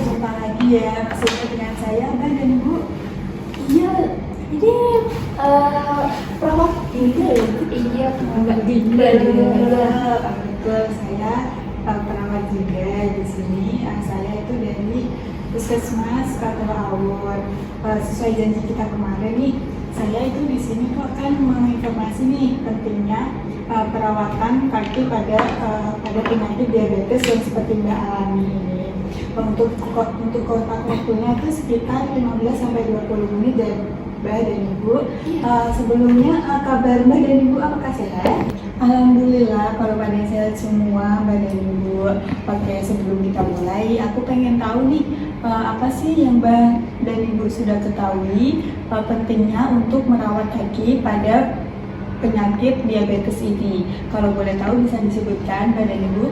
berjumpa lagi ya, maksudnya dengan saya, Mbak dan Ibu. Iya, ini perawat tinggal. Iya, perawat tinggal. Betul, saya perawat juga di sini. Saya itu dari Puskesmas Katola Awur. Sesuai janji kita kemarin nih, saya itu di sini kok akan menginformasi nih pentingnya perawatan kaki pada penyakit diabetes yang seperti Mbak alami ini. Untuk kontak waktunya itu sekitar 15-20 menit dan Mbak dan Ibu. Sebelumnya kabar Mbak dan Ibu apakah sehat? Alhamdulillah kalau pada sehat semua Mbak dan Ibu. Oke, sebelum kita mulai aku pengen tahu nih apa sih yang Mbak dan Ibu sudah ketahui pentingnya untuk merawat kaki pada penyakit diabetes ini. Kalau boleh tahu bisa disebutkan Mbak dan Ibu?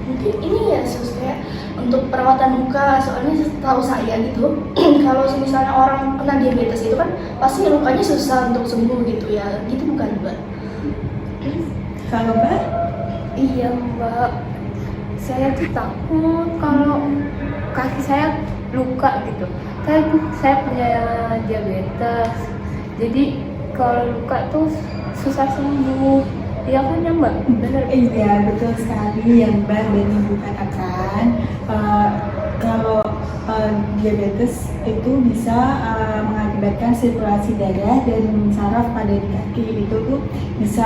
Mungkin ini ya sus ya, untuk perawatan muka, soalnya setahu saya gitu kalau misalnya orang kena diabetes itu kan pasti lukanya susah untuk sembuh gitu ya, gitu bukan Mbak? Kalau Mbak? Iya Mbak, saya tuh takut kalau kaki saya luka gitu. Saya punya diabetes, jadi kalau luka tuh susah sembuh. Iya kan ya Mbak? Bener? Iya, betul sekali yang Mbak dan Ibu katakan. Kalau diabetes itu bisa mengakibatkan sirkulasi darah dan saraf pada di kaki itu tuh bisa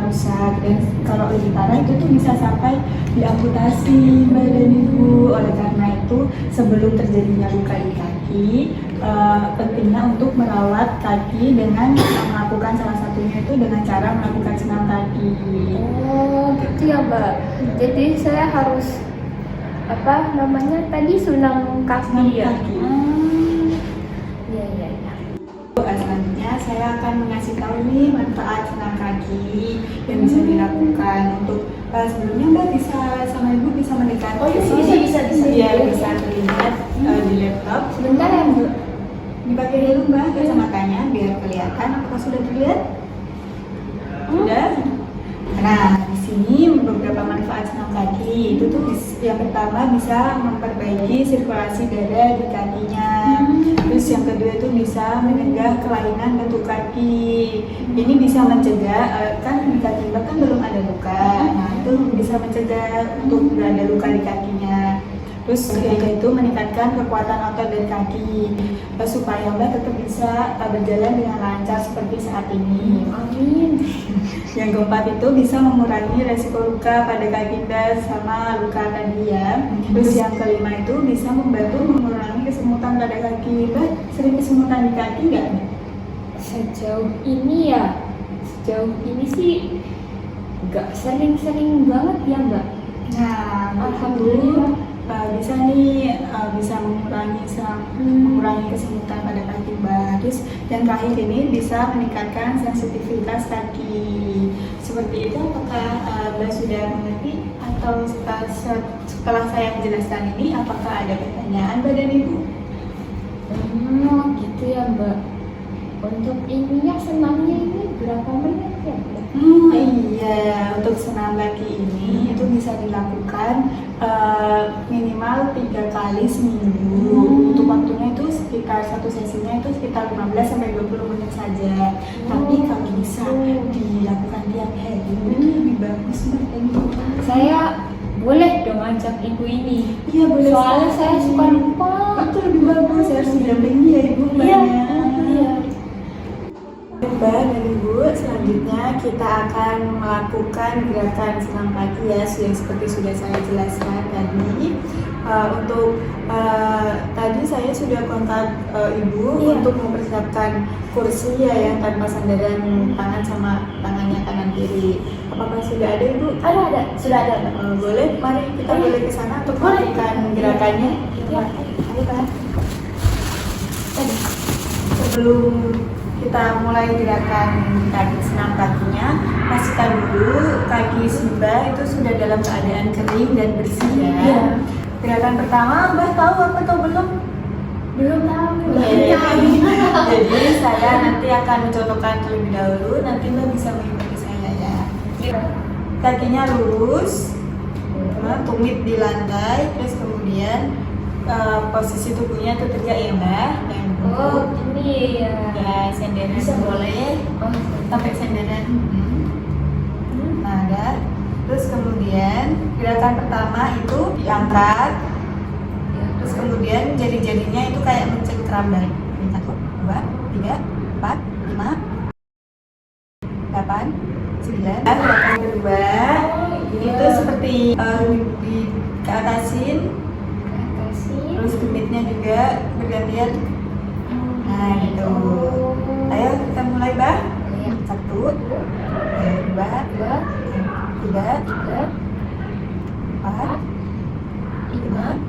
rusak, dan kalau lebih parah itu tuh bisa sampai diamputasi Mbak dan Ibu. Oleh karena itu sebelum terjadinya luka di kaki, pentingnya untuk merawat kaki dengan melakukan salah satunya itu dengan cara melakukan senam kaki. Oh gitu ya Mbak. Jadi saya harus apa namanya tadi senam kaki ya? Iya iya iya. Selanjutnya saya akan mengasih tahu nih manfaat senam kaki yang bisa dilakukan. Untuk sebelumnya Mbak bisa sama Ibu bisa mendekat. Oh iya, bisa. Iya, bisa terlihat di laptop. Sebentar ya Mbak. Dipakai dulu Mbak kacamatanya biar kelihatan. Apakah sudah terlihat? Sudah. Nah, di sini beberapa manfaat senam kaki. Itu tuh yang pertama bisa memperbaiki sirkulasi darah di kakinya. Terus yang kedua itu bisa mencegah kelainan bentuk kaki. Ini bisa mencegah kan di kaki Mbak kan belum ada luka. Nah, itu bisa mencegah untuk nggak ada luka di kakinya. Terus yaitu meningkatkan kekuatan otot dan kaki supaya Mbak tetap bisa berjalan dengan lancar seperti saat ini. Amin. Yang keempat itu bisa mengurangi resiko luka pada kaki Mbak sama luka tadi ya. Terus yang kelima itu bisa membantu mengurangi kesemutan pada kaki. Mbak sering kesemutan di kaki nggak? Sejauh ini sih nggak sering-sering banget ya Mbak. Nah, Alhamdulillah. Bisa nih bisa mengurangi kesemutan pada kaki Mbak. Terus yang terakhir ini bisa meningkatkan sensitivitas kaki. Seperti itu, apakah Mbak sudah mengerti atau setelah saya menjelaskan ini apakah ada pertanyaan Mbak dan Ibu? Gitu ya Mbak. Untuk ininya senamnya ini berapa menit ya Mbak? Iya, untuk senam kaki ini itu bisa dilakukan minimal 3 kali seminggu. Untuk waktunya itu sekitar satu sesinya itu sekitar 15-20 menit saja. Tapi kalau bisa dilakukan tiap hari itu lebih bagus Mbak. Saya boleh dong ajak ibu ini. Iya boleh. Soalnya sekali. saya suka lupa. Itu lebih bagus, harus didampingi ya Ibu Mbaknya. Iya. Mbak dan Ibu, selanjutnya kita akan melakukan gerakan senam kaki ya, yang seperti sudah saya jelaskan tadi. Tadi saya sudah kontak Ibu untuk mempersiapkan kursi ya yang tanpa sandaran tangan sama tangannya kanan kiri. Apakah sudah ada Ibu? Ada, sudah ada. Boleh, mari kita boleh ke sana untuk melakukan gerakannya. Iya. Ayo Pak. Sebelum kita mulai gerakan kaki senam kakinya, pastikan dulu kaki Mbak itu sudah dalam keadaan kering dan bersih ya. Iya. Gerakan pertama Mbak tahu apa atau belum? Belum tahu. Jadi saya nanti akan mencontohkan terlebih dahulu, nanti Mbak bisa mengikuti saya ya. kakinya lurus, tumit di lantai, terus kemudian posisi tubuhnya tuh tegak ya Mbak, yang Oh, ini ya. ya senderan Bisa. boleh Oh, sampai senderan. Nah, ada. Terus kemudian gerakan pertama itu diangkat, ya. terus kemudian jari-jarinya itu kayak mencengkram dari 1, 2, 3, 4, 5, 8, 9. Dan gerakan kedua ini tuh seperti di ke atasin, Kasih. terus gemitnya juga bergantian. Nah gitu. Ayo kita mulai Mbak. Ya. 1, 2, 2, 3, 3, 4, 5,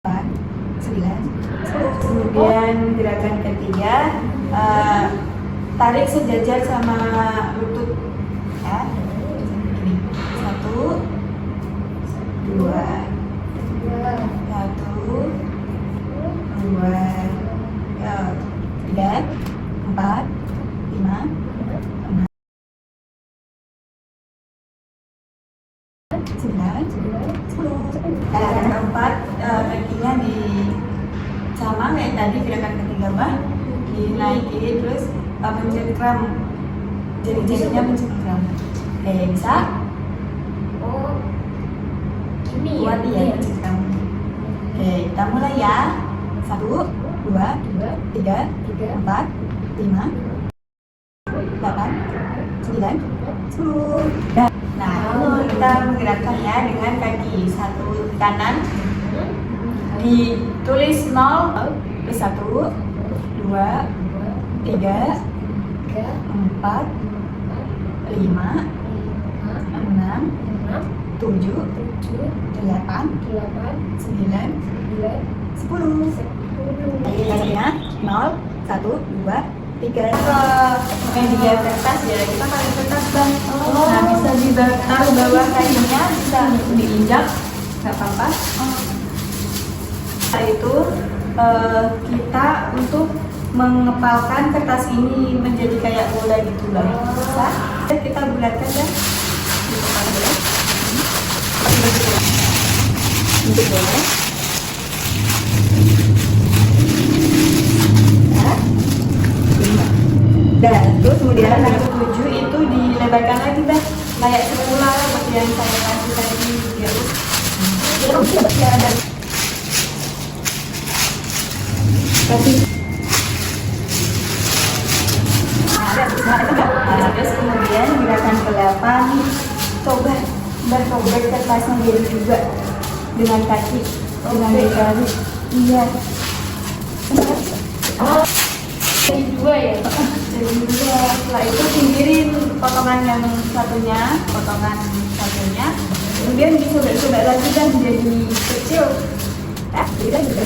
8, 9, 10. Kemudian gerakan ketiga, tarik sejajar sama lutut ya. Ini 1, 2, 1, 2, 3, 4, 5, 6, 9, 10. Gerakan keempat, kakinya di sama kayak tadi gerakan ketiga Mbak, dinaikin terus mencengkram, jari-jarinya mencengkram. Oke, bisa? Oh, ini ya. Kuat ya mencengkram. Oke, kita mulai ya. 1, 2, 3, 4, 5, 8, 9, 10. Nah, lalu kita menggerakkan ya dengan kaki satu kanan, ditulis 0, terus 1, 2, 3, 4, 5, 6, 7, 8, 9, 10. Hasilnya 0, 1, 2, 3. Yang di kertas ya, kita pakai kertas Bang. Nah, bisa ditaruh bawah kakinya, bisa diinjak, nggak apa-apa. Setelah itu kita untuk mengepalkan kertas ini menjadi kayak bola gitu Bang. Bisa? Kita bulatkan ya. Dikepal ya. Untuk bola. Dan terus kemudian yang ke-7 itu dilebarkan lagi Bang, kayak semula seperti yang saya kasih tadi ya. Kasih. Nah, terus kemudian gerakan ke-8 coba bersobek kertasnya diri juga dengan kaki, dengan jari. Iya. Jadi 2 ya. Jadi dua, setelah itu pinggirin potongan yang satunya, kemudian disobek-sobek lagi dan jadi kecil. Beda juga.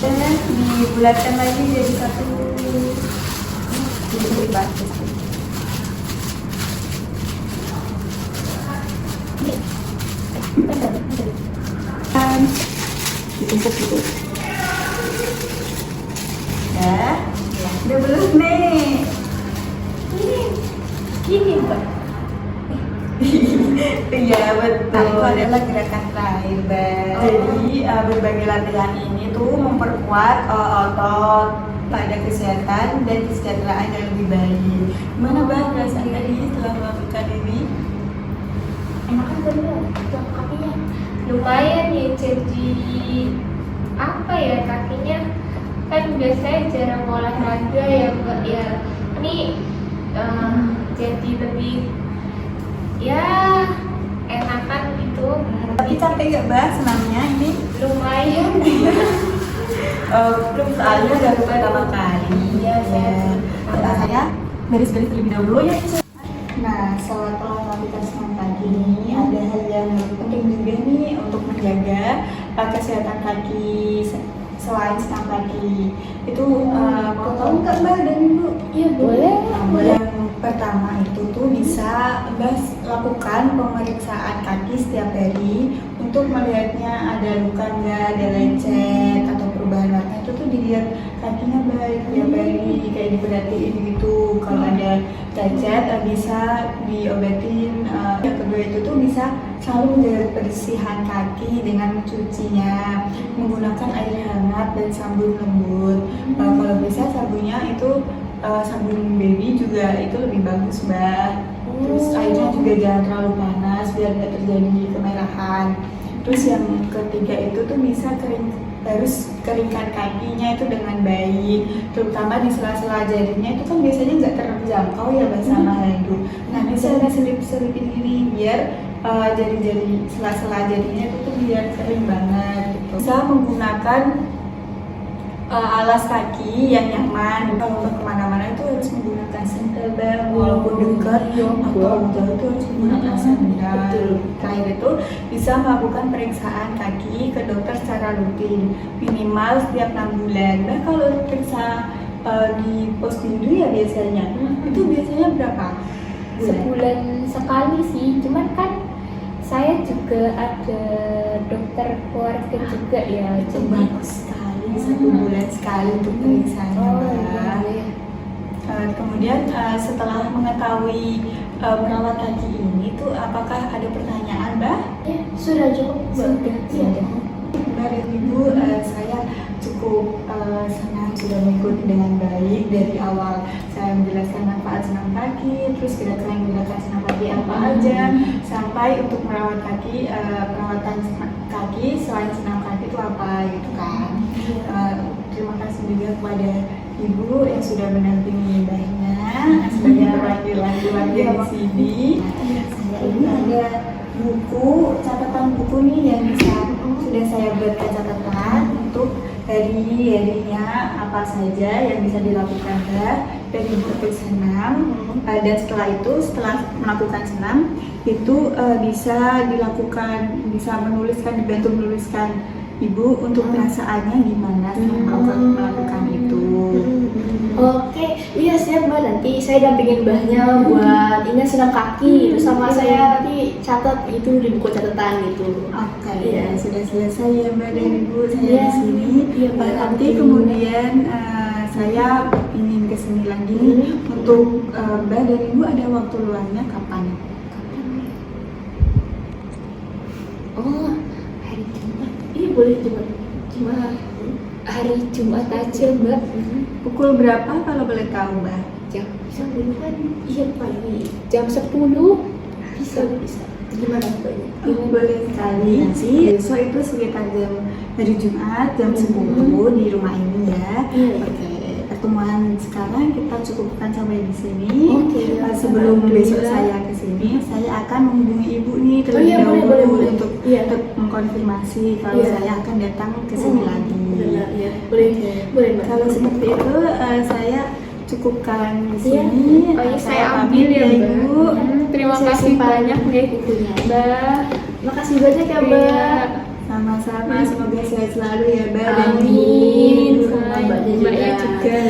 Dan dibulatkan lagi jadi satu. Jadi bagus. Ditumpuk gitu. Ya, udah belum nih. Gini, Mbak. Iya betul. Nah, itu adalah gerakan terakhir, Mbak. Jadi berbagai latihan ini tuh memperkuat otot pada kesehatan dan kesejahteraan yang lebih baik. Gimana Bang perasaan tadi setelah melakukan ini? Enakan tadi ya, kakinya. Lumayan ya, jadi apa ya, kakinya kan biasanya jarang olahraga ya Mbak ya. Ini jadi lebih ya enakan gitu. Tapi capek gak Mbak senamnya ini? Lumayan. Belum soalnya baru pertama kali. Iya, Nah, saya beres-beres terlebih dahulu ya. Nah, setelah melakukan senam pagi ini ada hal yang penting juga nih untuk menjaga kesehatan kaki selain senam pagi. Itu mau tahu nggak Mbak dan Ibu? Iya boleh. Yang pertama itu tuh bisa Mbak lakukan pemeriksaan kaki setiap hari untuk melihatnya ada luka nggak, ada lecet atau perubahan warna itu tuh dilihat kakinya baik, ya baik, kayak diperhatiin gitu. Kalau ada cacat bisa diobatin. Yang kedua itu tuh bisa selalu menjaga kebersihan kaki dengan mencucinya menggunakan air hangat dan sabun lembut. Kalau bisa sabunnya itu sabun baby juga itu lebih bagus, Mbak. Terus airnya juga jangan terlalu panas biar nggak terjadi kemerahan. Terus yang ketiga itu tuh harus keringkan kakinya itu dengan baik, terutama di sela-sela jarinya itu kan biasanya nggak terjangkau ya Mbak sama handuk. Nah bisa diselip-selipin ini biar jari-jari sela-sela jarinya itu tuh biar kering banget gitu. Bisa menggunakan alas kaki yang nyaman. Kalau kemana-mana itu harus menggunakan sandal, Bang, walaupun dekat atau jauh itu harus menggunakan sandal. Terakhir itu bisa melakukan periksaan kaki ke dokter secara rutin minimal setiap 6 bulan. Nah kalau periksa di postindu ya biasanya itu biasanya berapa bulan? Sebulan sekali sih, cuman kan saya juga ada dokter keluarga juga ya, Itu bagus sekali, 1 bulan sekali untuk periksanya, Mbak. Kemudian setelah mengetahui merawat kaki ini tuh apakah ada pertanyaan, Mbak? Ya, sudah cukup. Sudah. Mbak dan Ibu, saya cukup senang sudah mengikuti dengan baik dari awal. Saya menjelaskan manfaat senam kaki, terus gerakan senam kaki apa aja, sampai untuk merawat kaki, perawatan kaki selain senam kaki itu apa gitu kan. Terima kasih juga kepada Ibu yang sudah mendampingi Mbahnya sebagai perwakilan keluarga di sini. Saya ini ada buku, catatan buku nih yang sudah saya buatkan catatan untuk harinya apa saja yang bisa dilakukan dari bentuk senam. Dan setelah melakukan senam itu bisa dibantu menuliskan Ibu untuk perasaannya gimana setelah melakukan itu. Oke, iya siap Mbak, nanti saya dampingin Mbahnya buat ingat senam kaki, terus sama saya nanti catat itu di buku catatan gitu. Oke, Iya. sudah selesai ya Mbak dan Ibu saya Iya. di sini. Iya, Mbak. Nanti kemudian saya ingin kesini lagi untuk Mbak dan Ibu ada waktu luangnya kapan? Oh, hari Jumat. Iya boleh Jumat. Hari Jumat aja, Mbak. Pukul berapa kalau boleh tahu, Mbak? Jam Kan iya pagi. jam 10 Bisa. Gimana Mbaknya? Boleh sekali. Nanti besok itu sekitar hari Jumat jam 10 di rumah ini ya. Iya. Oke, pertemuan sekarang kita cukupkan sampai di sini. Oke. Sebelum besok Alhamdulillah. saya kesini, saya akan menghubungi Ibu nih terlebih iya, dahulu boleh. untuk Iya. mengkonfirmasi kalau Iya. saya akan datang ke sini lagi. Benar, ya. Boleh Mbak. Kalau seperti itu saya cukupkan di Iya. sini. Oh iya, saya pamit ambil ya, Mbak. Ibu. Terima Saya kasih simpan banyak nih bukunya. Mbak. Makasih banyak ya Mbak. Iya. Sama-sama, semoga sehat selalu ya Mbak dan Amin. Ibu. Sama Mbaknya Mbaknya juga. juga.